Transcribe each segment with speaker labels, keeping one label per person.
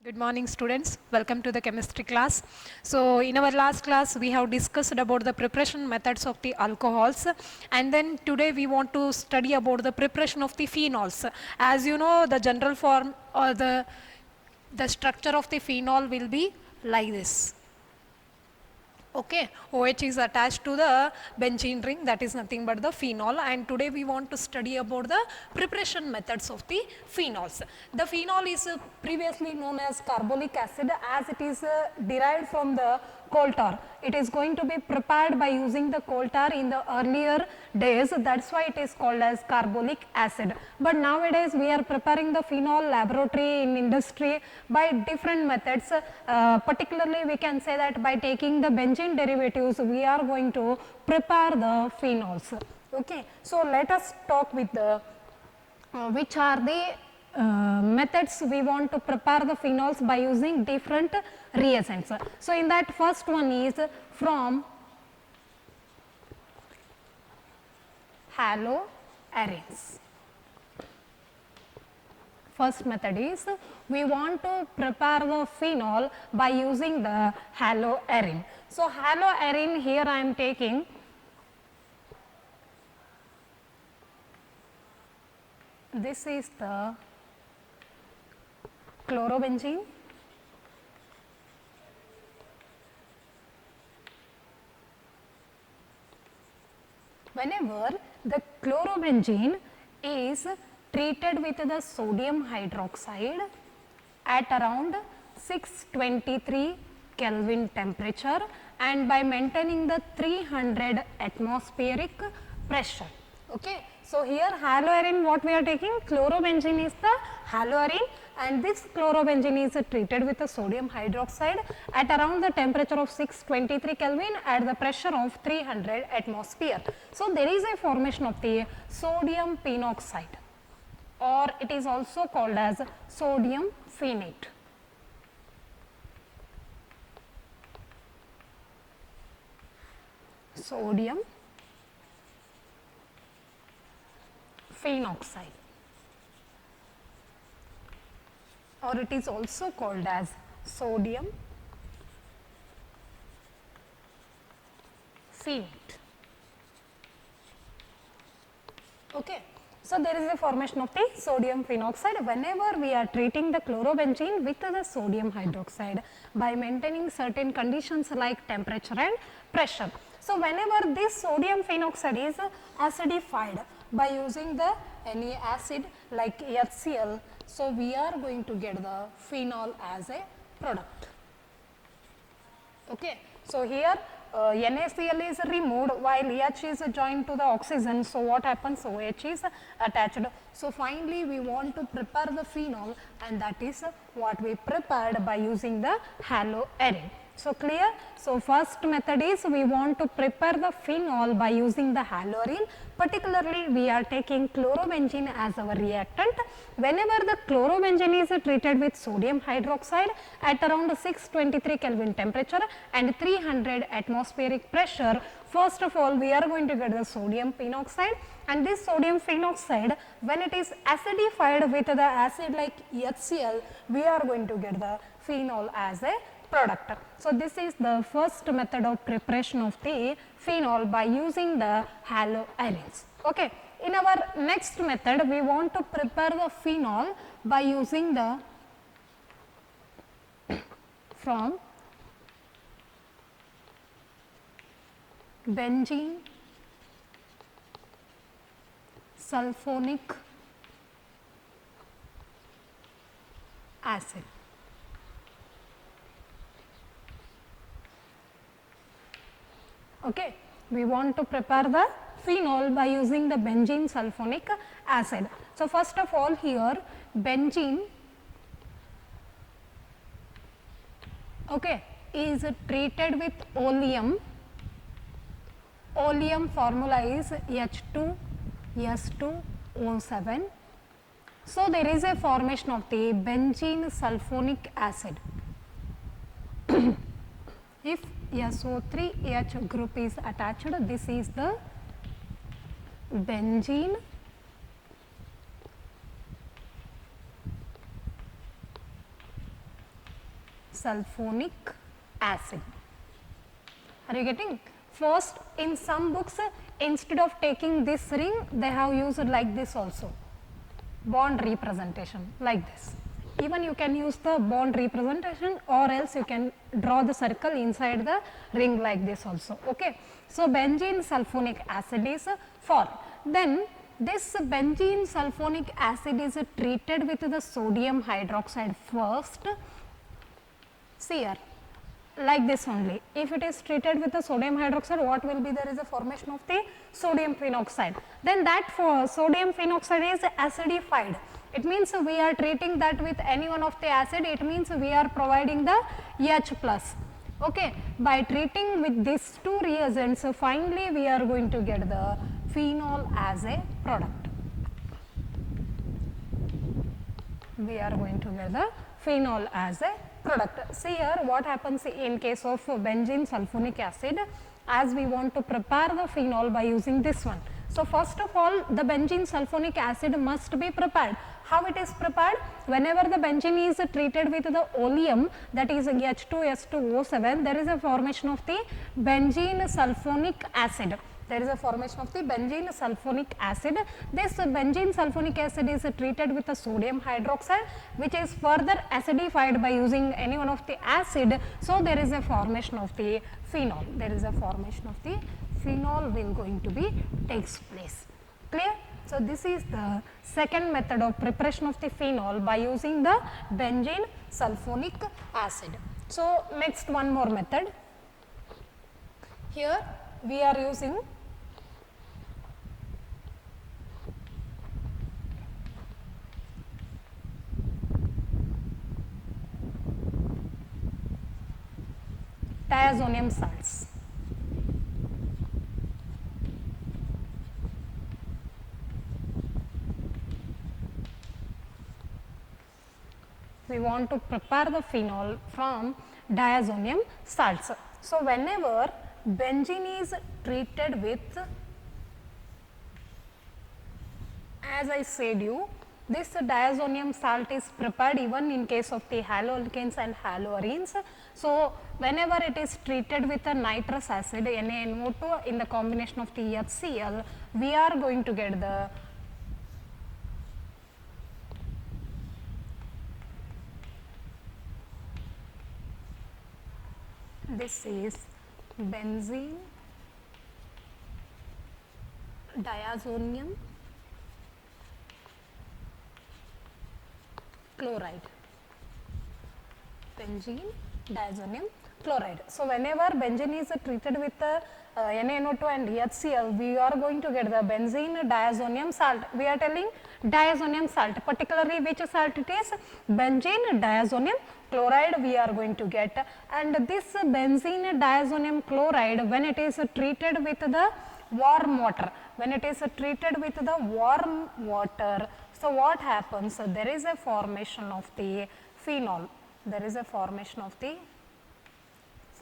Speaker 1: Good morning students, welcome to the chemistry class. So in our last class we have discussed about the preparation methods of the alcohols, and then today we want to study about the preparation of the phenols. As you know, the general form or the structure of the phenol will be like this. Okay, OH is attached to the benzene ring, that is nothing but the phenol, and today we want to study about the preparation methods of the phenols. The phenol is previously known as carbolic acid, as it is derived from the coal tar. It is going to be prepared by using the coal tar in the earlier days, that's why it is called as carbolic acid. But nowadays we are preparing the phenol laboratory in industry by different methods, particularly we can say that by taking the benzene derivatives we are going to prepare the phenols. Okay, so let us talk with the which are the methods we want to prepare the phenols by using different reagents. So in that first one is from haloarenes. First method is we want to prepare the phenol by using the haloarene. So haloarene, here I am taking this is the chlorobenzene, whenever the chlorobenzene is treated with the sodium hydroxide at around 623 Kelvin temperature and by maintaining the 300 atmospheric pressure. Okay. So here haloarene, what we are taking, chlorobenzene is the haloarene, and this chlorobenzene is treated with the sodium hydroxide at around the temperature of 623 Kelvin at the pressure of 300 atmosphere. So there is a formation of the sodium phenoxide, or it is also called as sodium phenate. Sodium phenoxide, or it is also called as sodium phenate. Okay. So there is a formation of the sodium phenoxide whenever we are treating the chlorobenzene with the sodium hydroxide by maintaining certain conditions like temperature and pressure. So whenever this sodium phenoxide is acidified by using the any acid like HCl, so we are going to get the phenol as a product. Okay. So here NaCl is removed while H is joined to the oxygen. So what happens? OH is attached. So finally we want to prepare the phenol, and that is what we prepared by using the haloarene. So clear? So first method is we want to prepare the phenol by using the haloarene. Particularly we are taking chlorobenzene as our reactant. Whenever the chlorobenzene is treated with sodium hydroxide at around 623 Kelvin temperature and 300 atmospheric pressure, first of all we are going to get the sodium phenoxide, and this sodium phenoxide, when it is acidified with the acid like HCl, we are going to get the phenol as a product. So this is the first method of preparation of the phenol by using the haloarenes. Okay. In our next method, we want to prepare the phenol by using the from benzene sulfonic acid. Okay. We want to prepare the phenol by using the benzene sulfonic acid. So first of all here benzene, okay, is treated with oleum. Oleum formula is H2S2O7. So there is a formation of the benzene sulfonic acid. If SO3H group is attached, this is the benzene
Speaker 2: sulfonic acid. Are you getting? First, in some books, instead of taking this ring, they have used like this also, bond representation like this. Even you can use the bond representation, or else you can draw the circle inside the ring like this also. Okay. So, benzene sulfonic acid is formed. Then this benzene sulfonic acid is treated with the sodium hydroxide first. See here, like this only. If it is treated with the sodium hydroxide, what will be? There is a formation of the sodium phenoxide. Then that for sodium phenoxide is acidified. It means we are treating that with any one of the acid, it means we are providing the H plus. Okay. By treating with these two reagents, finally we are going to get the phenol as a product. We are going to get the phenol as a product. See here what happens in case of benzene sulfonic acid, as we want to prepare the phenol by using this one. So, first of all, the benzene sulfonic acid must be prepared. How it is prepared? Whenever the benzene is treated with the oleum, that is H2S2O7, there is a formation of the benzene sulfonic acid. There is a formation of the benzene sulfonic acid. This benzene sulfonic acid is treated with the sodium hydroxide, which is further acidified by using any one of the acid. So, there is a formation of the phenol. There is a formation of the phenol will going to be takes place. Clear? So, this is the second method of preparation of the phenol by using the benzene sulfonic acid. So, next one more method. Here we are using diazonium salts. We want to prepare the phenol from diazonium salts. So, whenever benzene is treated with, as I said you, this diazonium salt is prepared even in case of the haloalkanes and haloarenes. So, whenever it is treated with a nitrous acid NaNO2 in the combination of the HCl, we are going to get the this is benzene diazonium chloride. Benzene diazonium chloride. So, whenever benzene is treated with NaNO2 and HCl, we are going to get the benzene diazonium salt. We are telling diazonium salt, particularly which salt it is? Benzene diazonium chloride we are going to get, and this benzene diazonium chloride, when it is treated with the warm water, when it is treated with the warm water, so what happens? There is a formation of the phenol. There is a formation of the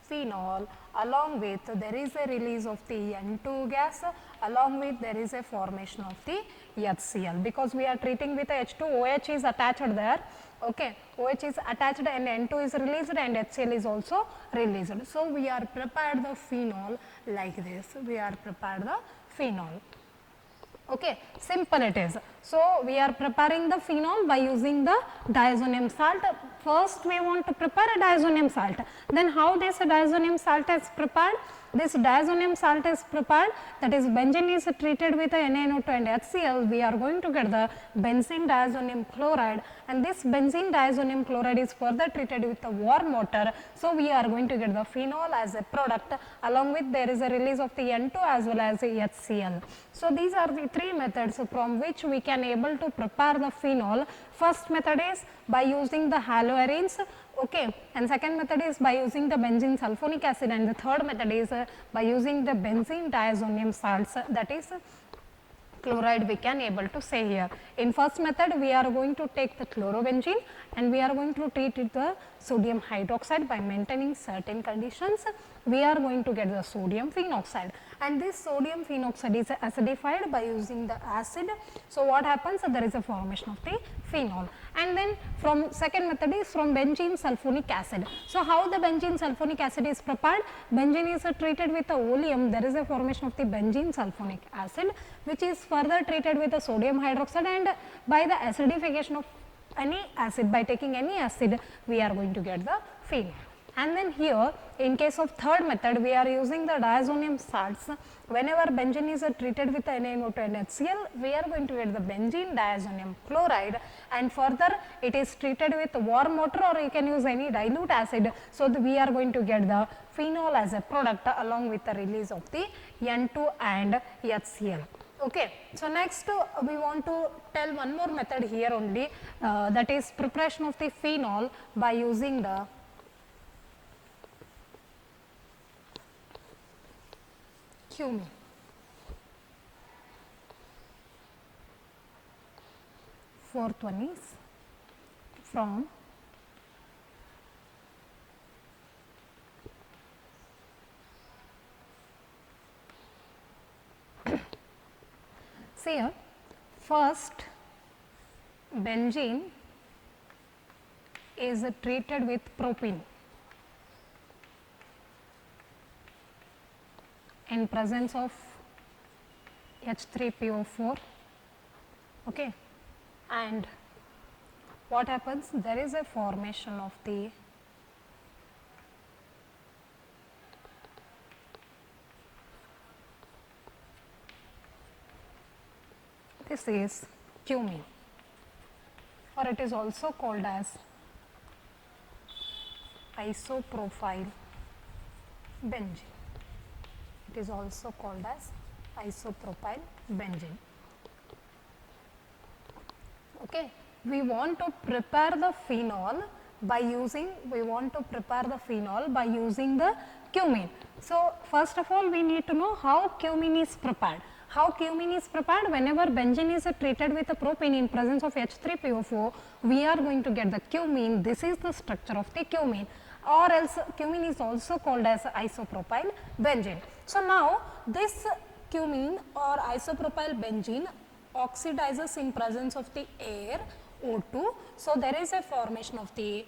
Speaker 2: phenol, along with there is a release of the N2 gas, along with there is a formation of the HCl, because we are treating with H2, OH is attached there. Okay. OH is attached and N2 is released and HCl is also released. So, we are prepared the phenol like this. We are prepared the phenol. Okay, simple it is. So, we are preparing the phenol by using the diazonium salt. First, we want to prepare a diazonium salt. Then, how this diazonium salt is prepared? This diazonium salt is prepared, that is benzene is treated with NaNO2 and HCl. We are going to get the benzene diazonium chloride, and this benzene diazonium chloride is further treated with the warm water. So, we are going to get the phenol as a product, along with there is a release of the N2 as well as the HCl. So, these are the three methods from which we can able to prepare the phenol. First method is by using the haloarenes, okay, and second method is by using the benzene sulfonic acid, and the third method is by using the benzene diazonium salts, that is chloride we can able to say here. In first method we are going to take the chlorobenzene and we are going to treat it the sodium hydroxide by maintaining certain conditions. We are going to get the sodium phenoxide, and this sodium phenoxide is acidified by using the acid. So, what happens? There is a formation of the phenol, and then from second method is from benzene sulfonic acid. So, how the benzene sulfonic acid is prepared? Benzene is treated with the oleum, there is a formation of the benzene sulfonic acid, which is further treated with the sodium hydroxide, and by the acidification of any acid, by taking any acid, we are going to get the phenol. And then here in case of third method, we are using the diazonium salts. Whenever benzene is treated with NaNO2 and HCl, we are going to get the benzene diazonium chloride, and further it is treated with warm water, or you can use any dilute acid. So, we are going to get the phenol as a product along with the release of the N2 and HCl. Okay. So, next we want to tell one more method here only, that is preparation of the phenol by using the cumene. Fourth one is from see here, first benzene is treated with propene in presence of H3PO4, okay. And what happens? There is a formation of the this is cumene, or it is also called as isopropyl benzene. It is also called as isopropyl benzene. Okay. We want to prepare the phenol by using, the cumene. So, first of all we need to know how cumene is prepared. How cumene is prepared? Whenever benzene is treated with a propene in presence of H3PO4, we are going to get the cumene. This is the structure of the cumene, or else cumene is also called as isopropyl benzene. So, now this cumene or isopropyl benzene oxidizes in presence of the air O2. So, there is a formation of the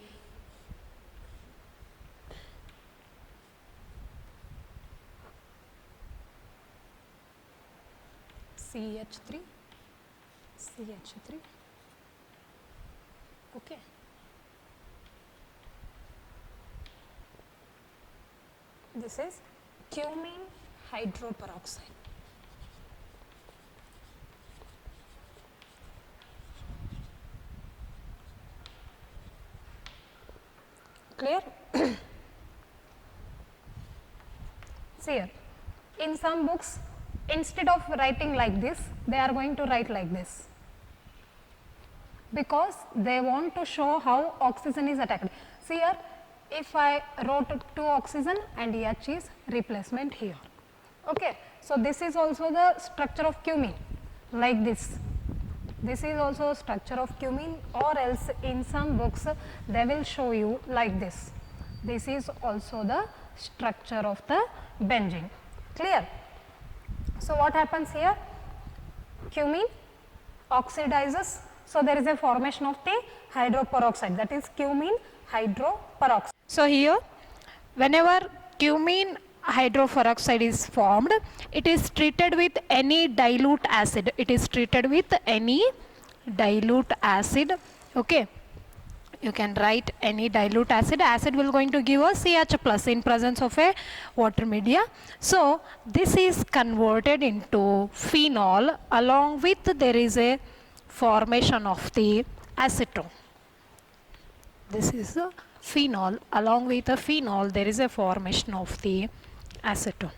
Speaker 2: CH3, okay. This is cumene hydroperoxide. Clear? See here, in some books, instead of writing like this, they are going to write like this, because they want to show how oxygen is attacked. See here, if I wrote 2 oxygen and H is replacement here. Okay. So, this is also the structure of cumene like this. This is also structure of cumene, or else in some books they will show you like this. This is also the structure of the benzene. Clear? So, what happens here? Cumene oxidizes. So, there is a formation of the hydroperoxide, that is cumene hydroperoxide.
Speaker 1: So, here whenever cumene hydroperoxide is formed, it is treated with any dilute acid. It is treated with any dilute acid. Okay. You can write any dilute acid. Acid will going to give us CH plus in presence of a water media. So, this is converted into phenol, along with there is a formation of the acetone. This is a phenol, along with a phenol there is a formation of the acetone.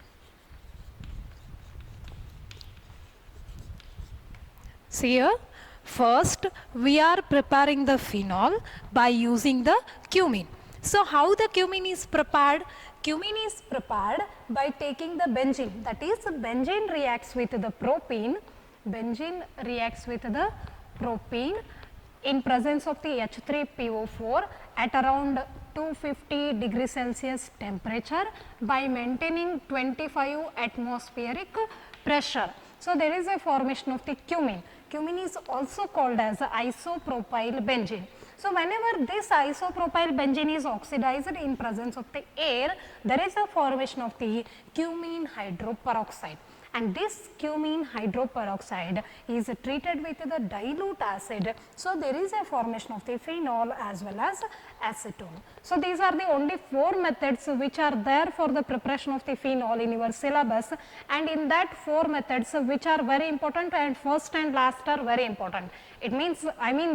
Speaker 1: See here, first we are preparing the phenol by using the cumene. So, how the cumene is prepared? Cumene is prepared by taking the benzene, that is benzene reacts with the propene, in presence of the H3PO4 at around
Speaker 2: 250 degree Celsius temperature by maintaining 25 atmospheric pressure. So, there is a formation of the cumene. Cumene is also called as isopropyl benzene. So, whenever this isopropyl benzene is oxidized in presence of the air, there is a formation of the cumene hydroperoxide, and this cumene hydroperoxide is treated with the dilute acid. So, there is a formation of the phenol as well as acetone. So, these are the only 4 methods which are there for the preparation of the phenol in your syllabus, and in that 4 methods which are very important, and first and last are very important. It means,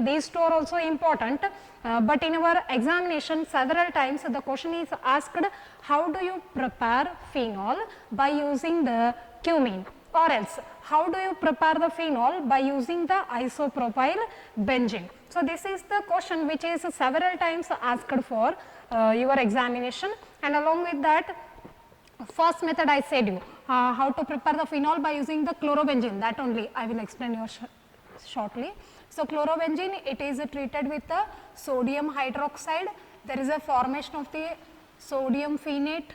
Speaker 2: these 2 are also important, but in our examination several times the question is asked, how do you prepare phenol by using the cumene, or else how do you prepare the phenol by using the isopropyl benzene. So, this is the question which is several times asked for your examination, and along with that first method I said you how to prepare the phenol by using the chlorobenzene, that only I will explain you shortly. So, chlorobenzene, it is treated with the sodium hydroxide, there is a formation of the sodium phenate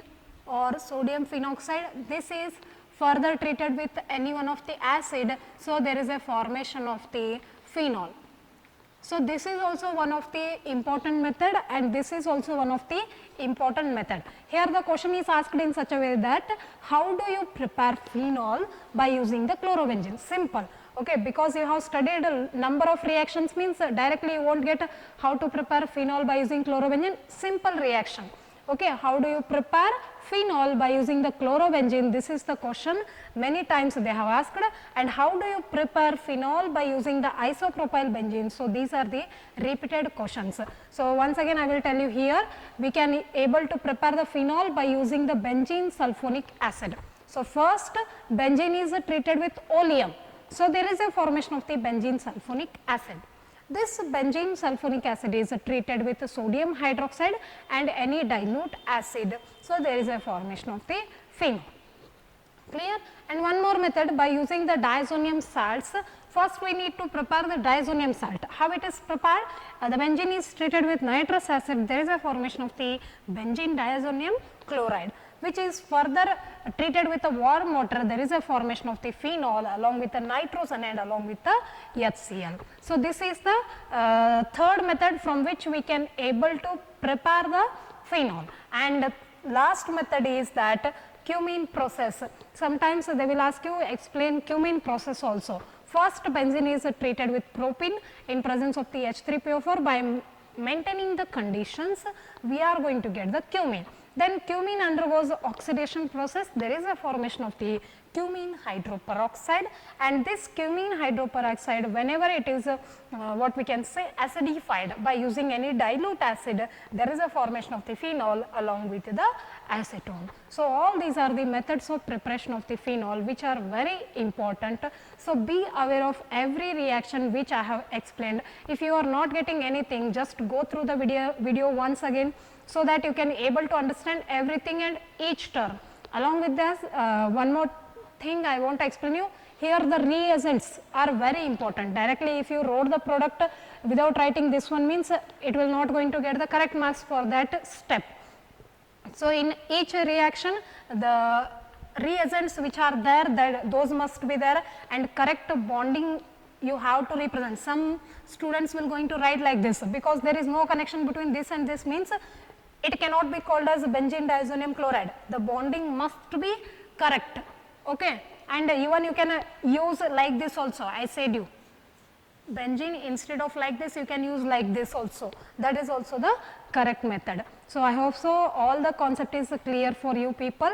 Speaker 2: or sodium phenoxide. This is further treated with any one of the acid. So, there is a formation of the phenol. So, this is also one of the important method, and this is also one of the important method. Here the question is asked in such a way that how do you prepare phenol by using the chlorobenzene? Simple. Okay, because you have studied a number of reactions, means directly you won't get how to prepare phenol by using chlorobenzene. Simple reaction. Okay, how do you prepare phenol by using the chlorobenzene? This is the question many times they have asked. And how do you prepare phenol by using the isopropyl benzene? So, these are the repeated questions. So, once again I will tell you here, we can able to prepare the phenol by using the benzene sulfonic acid. So, first benzene is treated with oleum. So, there is a formation of the benzene sulfonic acid. This benzene sulfonic acid is treated with sodium hydroxide and any dilute acid. So, there is a formation of the phenol. Clear? And one more method, by using the diazonium salts. First we need to prepare the diazonium salt. How it is prepared? The benzene is treated with nitrous acid, there is a formation of the benzene diazonium chloride, which is further treated with a warm water. There is a formation of the phenol along with the nitrogen and along with the HCl. So, this is the third method from which we can able to prepare the phenol. And last method is that cumene process. Sometimes they will ask you explain cumene process also. First benzene is treated with propene in presence of the H3PO4. By maintaining the conditions, we are going to get the cumene. Then cumene undergoes oxidation process, there is a formation of the cumene hydroperoxide, and this cumene hydroperoxide, whenever it is what we can say acidified by using any dilute acid, there is a formation of the phenol along with the acetone. So, all these are the methods of preparation of the phenol which are very important. So, be aware of every reaction which I have explained. If you are not getting anything, just go through the video once again, so that you can able to understand everything and each term. Along with this, one more thing I want to explain you. Here the reagents are very important. Directly if you wrote the product without writing this one, means it will not going to get the correct marks for that step. So, in each reaction the reagents which are there, those must be there, and correct bonding you have to represent. Some students will going to write like this, because there is no connection between this and this, means it cannot be called as benzene diazonium chloride. The bonding must be correct. Okay. And even you can use like this also, I said you. Benzene, instead of like this, you can use like this also. That is also the correct method. So, I hope so all the concept is clear for you people.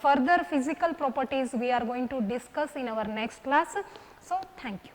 Speaker 2: Further physical properties we are going to discuss in our next class. So, thank you.